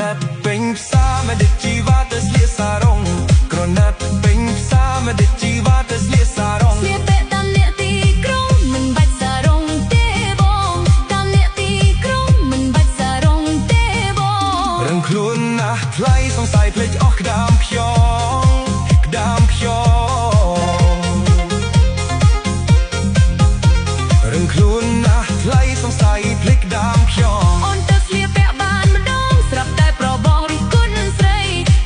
ណាត់ពេញផ្សារមិនដេចជីវ៉ាទៅស្លៀកសារ៉ុងក្រណាត់ពេញផ្សារមិនដេចជីវ៉ាទៅស្លៀកសារ៉ុងស្លៀកពាក់តាមអ្នកទីក្រុងមិនបាច់សារ៉ុងទេបងតាមអ្នកទីក្រុងមិនបាច់សារ៉ុងទេបងរឹងខ្លួនណាស់ថ្លៃសង្ស័យភ្លេចអស់ក្ដាមខ្យងក្ដាមខ្យងរឹងខ្លួនណាស់ថ្លៃសង្ស័យភ្លេចក្ដាមខ្យងអូនទៅស្លៀកពាក់បានម្ដងស្រាប់តែប្របងរិះគន់ស្រី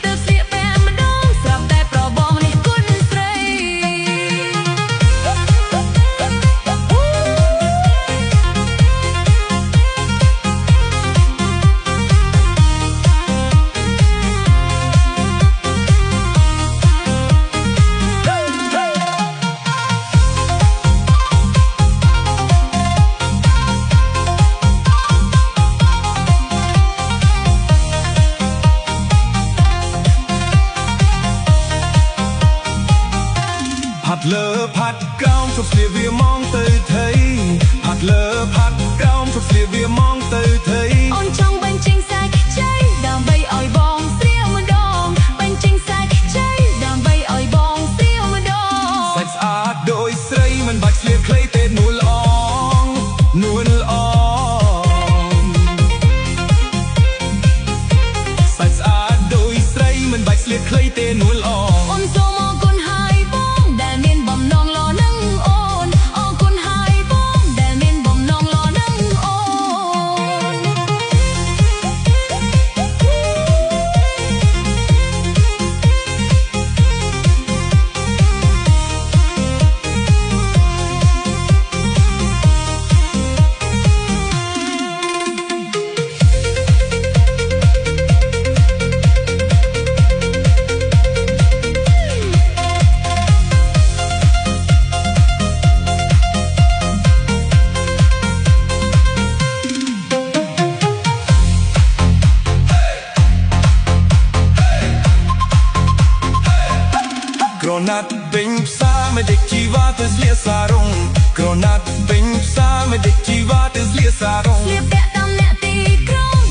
ទៅស្លៀកពាក់ម្ដងស្រាប់តែប្របងរិះគន់ស្រីផាត់លើផាត់ក្រោមជប់ស្លៀកវាมองទៅថៃផាត់លើផាត់ក្រោមជប់ស្លៀកវាมองទៅថៃអូនចង់បញ្ចេញសាច់ខ្ចីដើម្បីឲ្យបងស្រៀវម្ដងបញ្ចេញសាច់ខ្ចីដើម្បីឲ្យបងស្រៀវម្ដងសាច់ស្អាតដូចស្រីមិនបាច់ស្លៀកខ្លីទេនួនល្អងនួនល្អងសាច់ស្អាតដូចស្រីមិនបាច់ស្លៀកខ្លីទេនួនល្អងអូនសូមអរគុណហើយបងដែលមានបំណងល្អនឹងអូនអរគុណហើយបងដែលមានបំណងល្អនឹងអូក្រណាត់ពេញផ្សារមិនដេចជីវ៉ាទៅស្លៀកសារ៉ុងក្រណាត់ពេញផ្សារមិនដេចជីវ៉ា